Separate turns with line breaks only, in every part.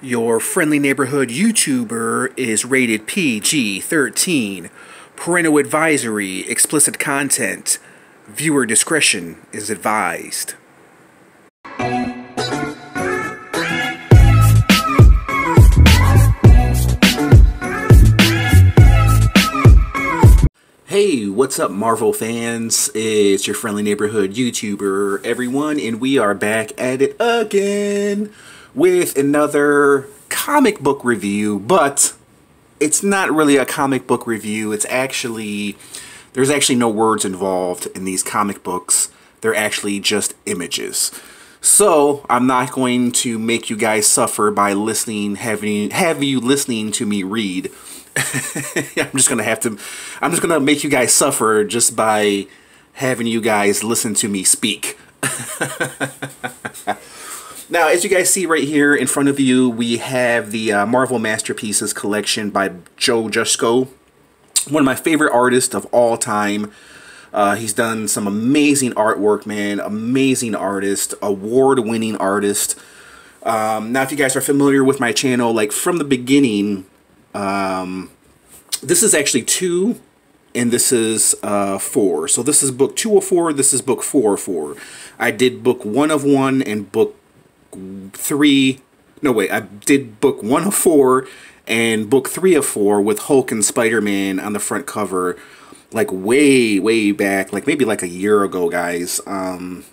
Your friendly neighborhood YouTuber is rated PG-13. Parental advisory, explicit content. Viewer discretion is advised. Hey, what's up, Marvel fans? It's your friendly neighborhood YouTuber, everyone, and we are back at it again with another comic book review, but it's not really a comic book review. It's actually, there's actually no words involved in these comic books. They're actually just images. So I'm not going to make you guys suffer by listening, have you listening to me read. I'm just gonna make you guys suffer just by having you guys listen to me speak. Now, as you guys see right here in front of you, we have the Marvel Masterpieces collection by Jusko, one of my favorite artists of all time. He's done some amazing artwork, man. Amazing artist, award-winning artist. Now, if you guys are familiar with my channel, like from the beginning, this is actually 2, and this is 4. So this is book 2 of 4. This is book 4 of 4. I did book 1 of 1 and book 3. No, wait. I did book 1 of 4 and book 3 of 4 with Hulk and Spider-Man on the front cover, like way back, like maybe like a year ago, guys. And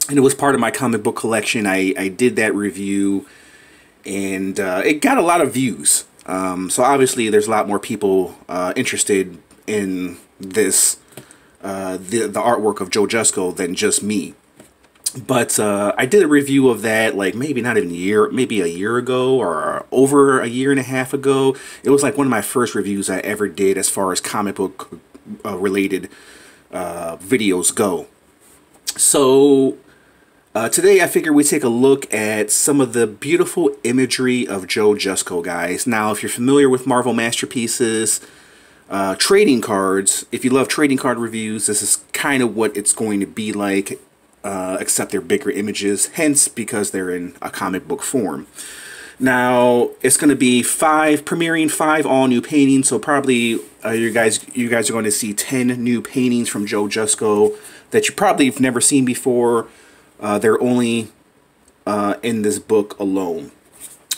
it was part of my comic book collection. I did that review, and it got a lot of views. So obviously there's a lot more people interested in this, the artwork of Jusko than just me. But I did a review of that, like maybe not even a year, maybe a year ago or over a year and a half ago. It was like one of my first reviews I ever did as far as comic book related videos go. So today I figured we'd take a look at some of the beautiful imagery of Jusko, guys. Now, if you're familiar with Marvel Masterpieces, trading cards, if you love trading card reviews, this is kind of what it's going to be like, except they're bigger images, hence because they're in a comic book form. Now, it's going to be premiering 5 all new paintings, so probably you guys are going to see 10 new paintings from Jusko that you probably have never seen before. They're only in this book alone.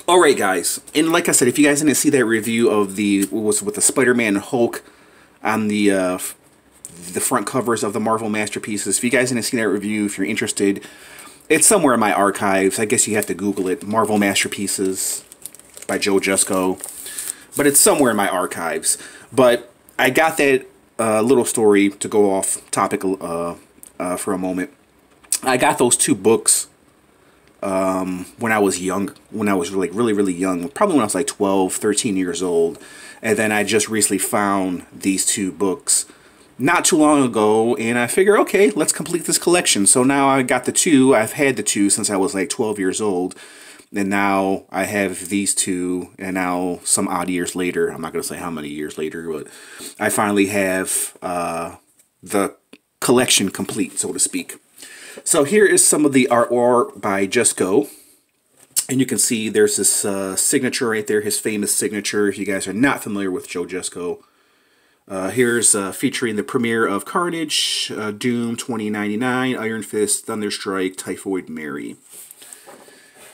Alright, guys, and like I said, if you guys didn't see that review of with the Spider-Man and Hulk on the front covers of the Marvel Masterpieces, if you guys didn't see that review, if you're interested, it's somewhere in my archives. I guess you have to Google it, Marvel Masterpieces by Jusko, but it's somewhere in my archives. But I got that little story to go off topic for a moment. I got those 2 books when I was young, when I was like really young, probably when I was like 12, 13 years old. And then I just recently found these 2 books not too long ago, and I figure, okay, let's complete this collection. So now I got the 2. I've had the 2 since I was like 12 years old. And now I have these 2, and now some odd years later, I'm not going to say how many years later, but I finally have the collection complete, so to speak. So here is some of the artwork by Jusko, and you can see there's this signature right there, his famous signature. If you guys are not familiar with Jusko, here's featuring the premiere of Carnage, Doom 2099, Iron Fist, Thunderstrike, Typhoid Mary.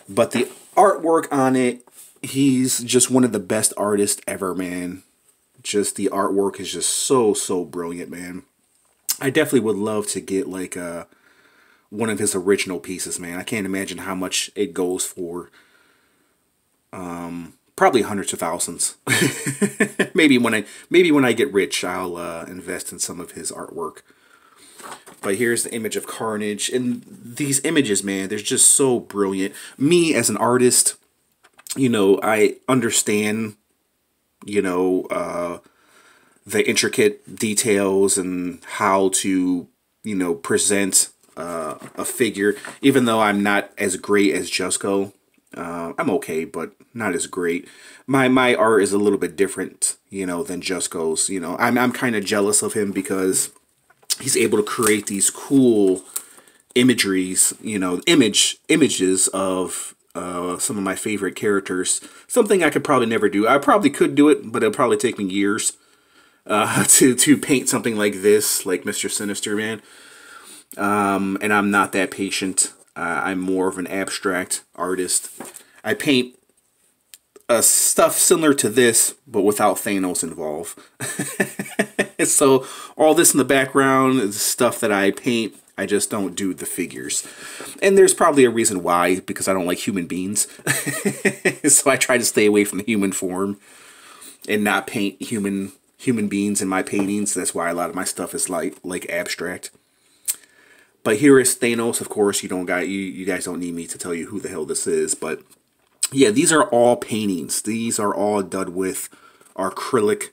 But the artwork on it, he's just one of the best artists ever, man. Just the artwork is just so brilliant, man. I definitely would love to get like one of his original pieces, man. I can't imagine how much it goes for. Probably hundreds of thousands. maybe when I get rich, I'll invest in some of his artwork. But here's the image of Carnage, and these images, man, they're just so brilliant. Me as an artist, you know, I understand, you know, the intricate details and how to, you know, present a figure. Even though I'm not as great as Jusko. I'm okay, but not as great. My art is a little bit different, you know, than Jusko's. You know, I'm kind of jealous of him because he's able to create these cool imageries, you know, images of some of my favorite characters. Something I could probably never do. I probably could do it, but it'll probably take me years to paint something like this, like Mr. Sinister, man. And I'm not that patient. I'm more of an abstract artist. I paint stuff similar to this, but without Thanos involved. So all this in the background is stuff that I paint. I just don't do the figures. And there's probably a reason why, because I don't like human beings. So I try to stay away from the human form and not paint human beings in my paintings. That's why a lot of my stuff is like abstract. But here is Thanos. Of course, you guys don't need me to tell you who the hell this is, but yeah, these are all paintings. These are all done with acrylic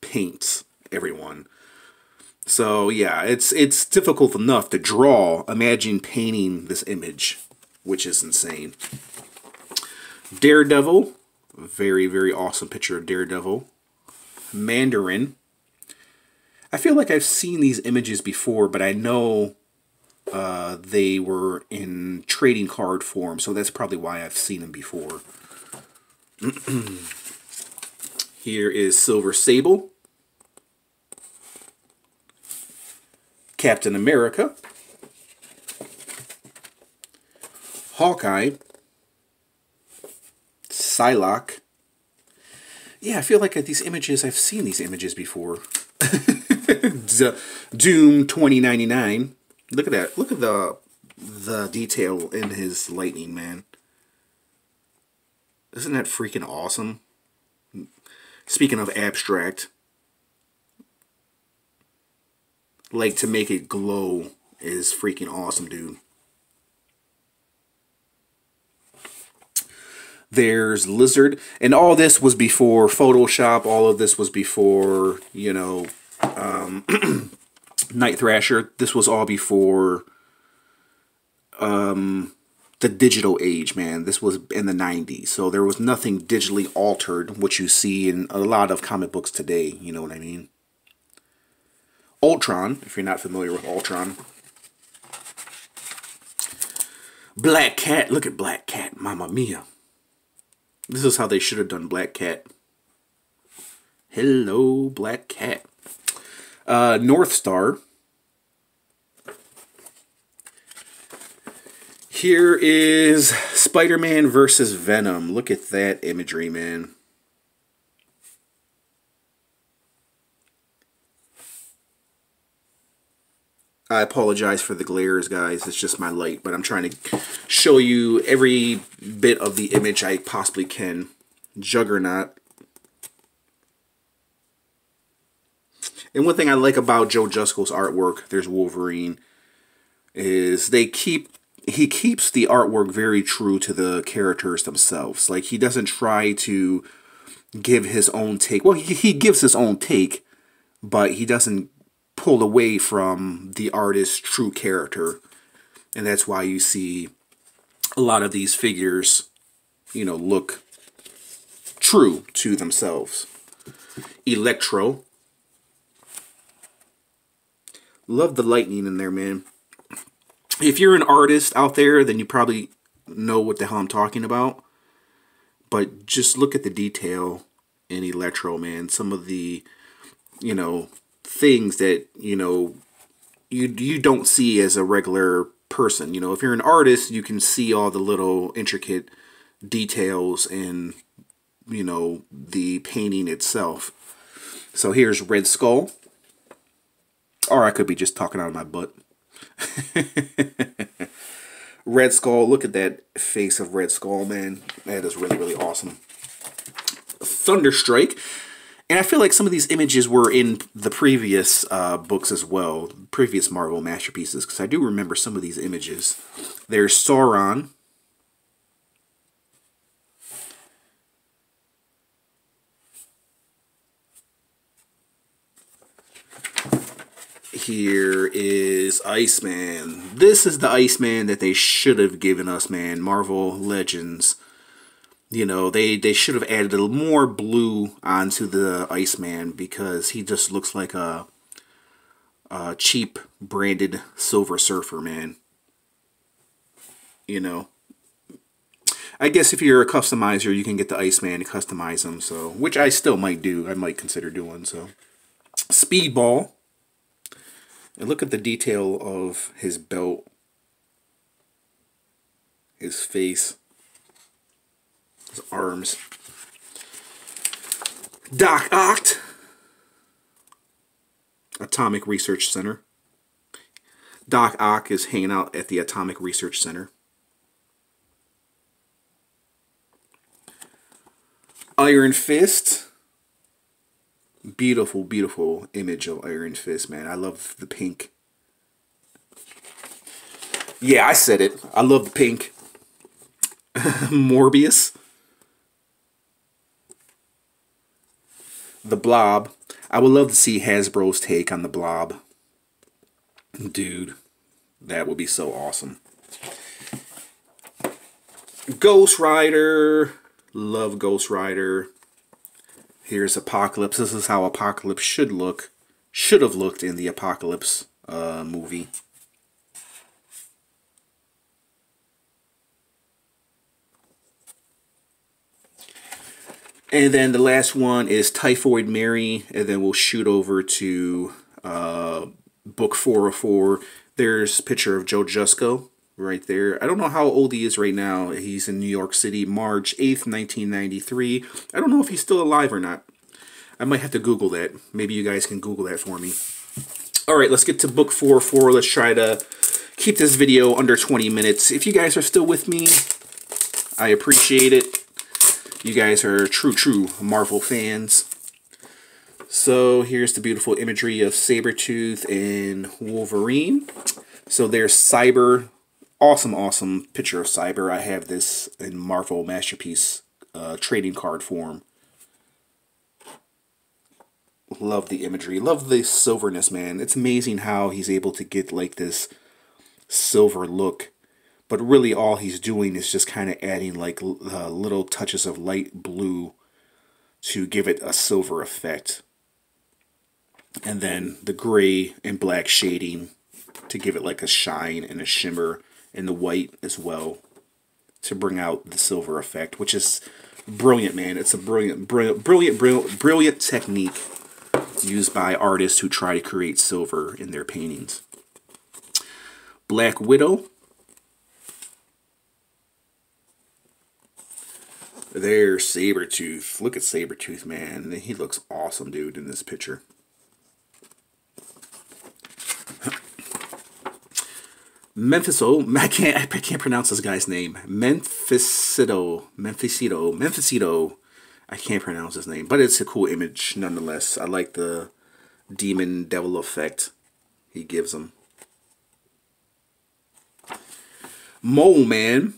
paints, everyone. So yeah, it's difficult enough to draw. Imagine painting this image, which is insane. Daredevil, very, very awesome picture of Daredevil. Mandarin. I feel like I've seen these images before, but I know they were in trading card form, so that's probably why I've seen them before. Here is Silver Sable. Captain America. Hawkeye. Psylocke. Yeah, I feel like these images, I've seen these images before. Doom 2099. Look at that. Look at the detail in his lightning, man. Isn't that freaking awesome? Speaking of abstract, like, to make it glow is freaking awesome, dude. There's Lizard, and all this was before Photoshop. All of this was before, you know, Night Thrasher. This was all before the digital age, man. This was in the 90s, so there was nothing digitally altered, which you see in a lot of comic books today, you know what I mean? Ultron, if you're not familiar with Ultron. Black Cat, look at Black Cat, Mamma Mia. This is how they should have done Black Cat. Hello, Black Cat. North Star. Here is Spider-Man versus Venom. Look at that imagery, man. I apologize for the glares, guys. It's just my light, but I'm trying to show you every bit of the image I possibly can. Juggernaut. And one thing I like about Joe Jusko's artwork, there's Wolverine, is he keeps the artwork very true to the characters themselves. Like, he doesn't try to give his own take. Well, he gives his own take, but he doesn't pull away from the artist's true character. And that's why you see a lot of these figures, you know, look true to themselves. Electro. Love the lightning in there, man. If you're an artist out there, then you probably know what the hell I'm talking about. But just look at the detail in Electro, man. Some of the, you know, things that, you know, you don't see as a regular person. You know, if you're an artist, you can see all the little intricate details in, you know, the painting itself. So here's Red Skull. Or I could be just talking out of my butt. Red Skull, look at that face of Red Skull, man. That is really, really awesome. Thunderstrike. And I feel like some of these images were in the previous books as well. Previous Marvel masterpieces. Because I do remember some of these images. There's Sauron. Here is Iceman. This is the Iceman that they should have given us, man. Marvel Legends. You know, they should have added a little more blue onto the Iceman, because he just looks like a cheap branded Silver Surfer, man. You know. I guess if you're a customizer, you can get the Iceman to customize him, so, which I still might do. I might consider doing, so. Speedball. And look at the detail of his belt, his face, his arms. Doc Ock, Atomic Research Center. Doc Ock is hanging out at the Atomic Research Center. Iron Fist. Beautiful, beautiful image of Iron Fist, man. I love the pink. Yeah, I said it. I love the pink. Morbius. The Blob. I would love to see Hasbro's take on the Blob. Dude, that would be so awesome. Ghost Rider. Love Ghost Rider. Here's Apocalypse. This is how Apocalypse should look. Should have looked in the Apocalypse movie. And then the last one is Typhoid Mary. And then we'll shoot over to book 404. There's a picture of Joe Jusko right there. I don't know how old he is right now. He's in New York City, March 8th, 1993. I don't know if he's still alive or not. I might have to Google that. Maybe you guys can Google that for me. Alright, let's get to book 404. Let's try to keep this video under 20 minutes. If you guys are still with me, I appreciate it. You guys are true Marvel fans. So here's the beautiful imagery of Sabretooth and Wolverine. So there's Cyber. Awesome picture of Cyber. I have this in Marvel Masterpiece trading card form. Love the imagery. Love the silverness, man. It's amazing how he's able to get like this silver look. But really all he's doing is just kind of adding like little touches of light blue to give it a silver effect. And then the gray and black shading to give it like a shine and a shimmer. And the white as well to bring out the silver effect, which is brilliant, man. It's a brilliant technique used by artists who try to create silver in their paintings. Black Widow. There's Sabretooth. Look at Sabretooth, man. He looks awesome, dude, in this picture. I can't pronounce this guy's name. Mephisto. I can't pronounce his name, but it's a cool image nonetheless. I like the demon devil effect he gives him. Mole Man.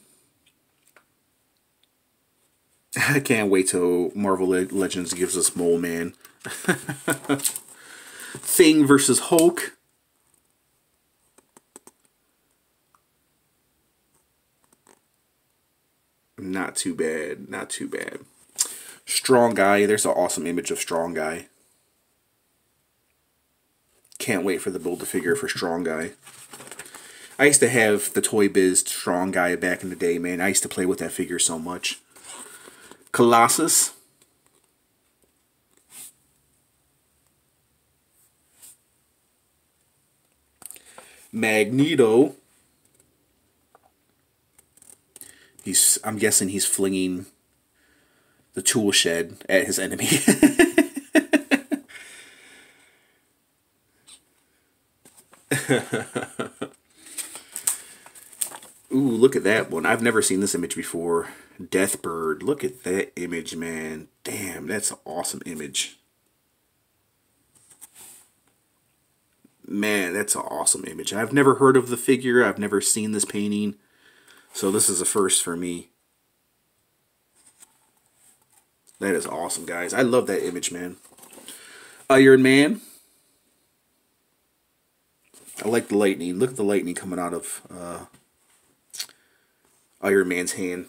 I can't wait till Marvel Legends gives us Mole Man. Thing versus Hulk. Not too bad. Not too bad. Strong Guy. There's an awesome image of Strong Guy. Can't wait for the Build-A-Figure for Strong Guy. I used to have the Toy Biz Strong Guy back in the day, man. I used to play with that figure so much. Colossus. Magneto. I'm guessing he's flinging the tool shed at his enemy. Ooh, look at that one. I've never seen this image before. Deathbird. Look at that image, man. Damn, that's an awesome image. Man, that's an awesome image. I've never heard of the figure. I've never seen this painting. So this is a first for me. That is awesome, guys. I love that image, man. Iron Man. I like the lightning. Look at the lightning coming out of Iron Man's hand.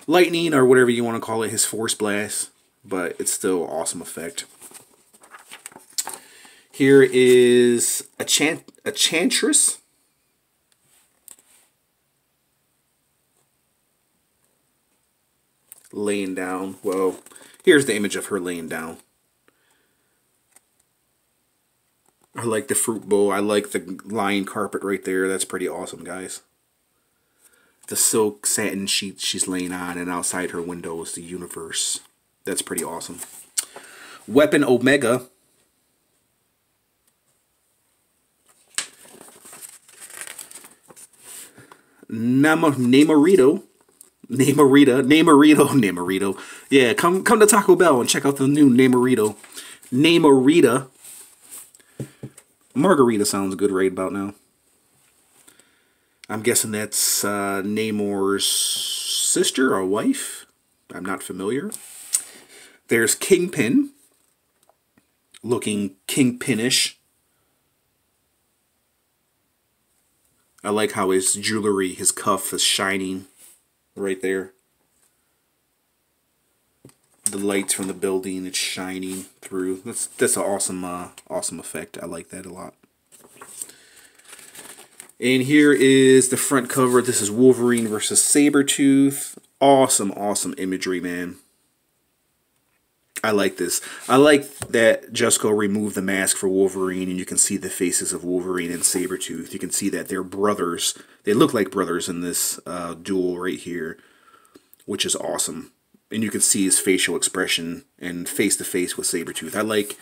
Lightning, or whatever you want to call it, his force blast. But it's still an awesome effect. Here is a Enchantress. laying down. Well, here's the image of her laying down. I like the fruit bowl. I like the lion carpet right there. That's pretty awesome, guys. The silk satin sheet she's laying on, and outside her window is the universe. That's pretty awesome. Weapon Omega. Namorito. Yeah, come to Taco Bell and check out the new Namorito. Namorita. Margarita sounds good right about now. I'm guessing that's Namor's sister or wife. I'm not familiar. There's Kingpin. Looking Kingpinish. I like how his jewelry, his cuff is shining right there. The lights from the building, it's shining through. That's an awesome awesome effect. I like that a lot. And here is the front cover. This is Wolverine versus Sabretooth. Awesome, awesome imagery, man. I like this. I like that Jusko removed the mask for Wolverine, and you can see the faces of Wolverine and Sabretooth. You can see that they're brothers. They look like brothers in this duel right here, which is awesome. And you can see his facial expression and face-to-face with Sabretooth. I like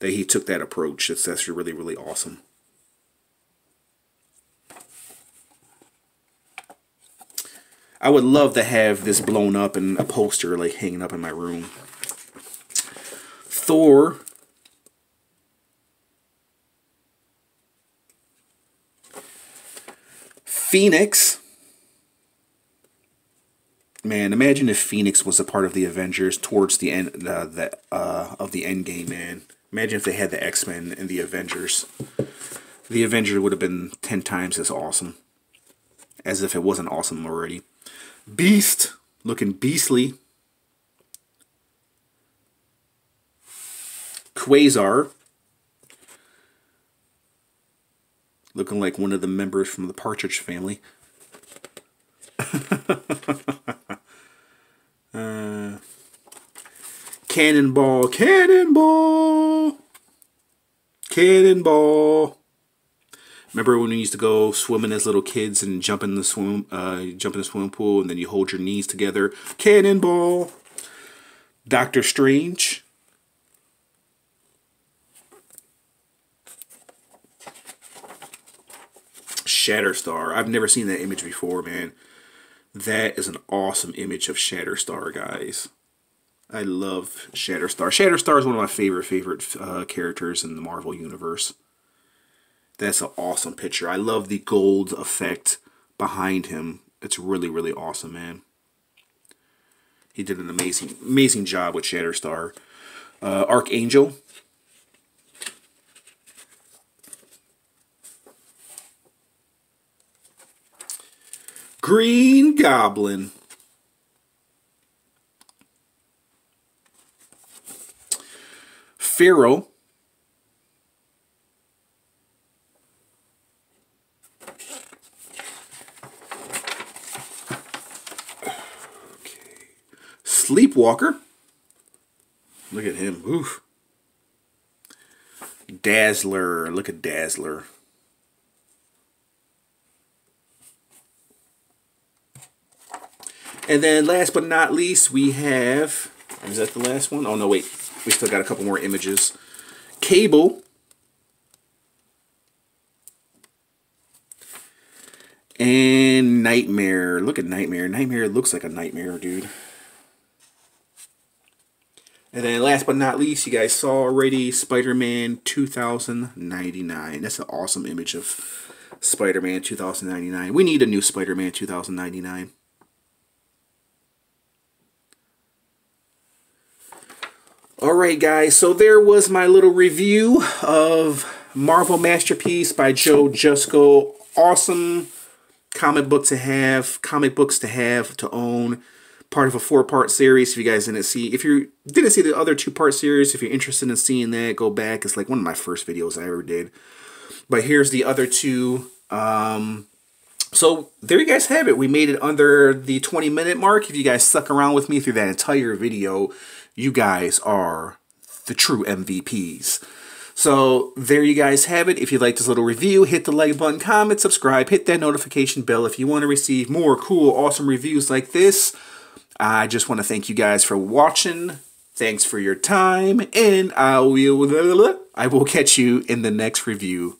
that he took that approach. That's really, really awesome. I would love to have this blown up and a poster like hanging up in my room. Thor. Phoenix. Man, imagine if Phoenix was a part of the Avengers towards the end of the Endgame, man. Imagine if they had the X-Men and the Avengers. The Avengers would have been 10 times as awesome. As if it wasn't awesome already. Beast. Looking beastly. Quasar. Looking like one of the members from the Partridge Family. Cannonball, cannonball, cannonball. Remember when we used to go swimming as little kids and jump in the swimming pool, and then you hold your knees together? Cannonball. Doctor Strange. Shatterstar. I've never seen that image before, man. That is an awesome image of Shatterstar, guys. I love Shatterstar. Shatterstar is one of my favorite characters in the Marvel Universe. That's an awesome picture. I love the gold effect behind him. It's really, really awesome, man. He did an amazing job with Shatterstar. Archangel. Green Goblin. Pharaoh. Okay. Sleepwalker. Look at him. Oof. Dazzler. Look at Dazzler. And then last but not least, we have... Is that the last one? Oh, no, wait. We still got a couple more images. Cable. And Nightmare. Look at Nightmare. Nightmare looks like a nightmare, dude. And then last but not least, you guys saw already Spider-Man 2099. That's an awesome image of Spider-Man 2099. We need a new Spider-Man 2099. Alright guys, so there was my little review of Marvel Masterpiece by Joe Jusko. Awesome comic books to have, to own. Part of a 4-part series. If you guys didn't see, if you didn't see the other 2-part series, if you're interested in seeing that, go back. It's like one of my first videos I ever did. But here's the other 2 So there you guys have it. We made it under the 20-minute mark. If you guys stuck around with me through that entire video, you guys are the true MVPs. So there you guys have it. If you like this little review, hit the like button, comment, subscribe, hit that notification bell if you want to receive more cool, awesome reviews like this. I just want to thank you guys for watching. Thanks for your time, and I will catch you in the next review.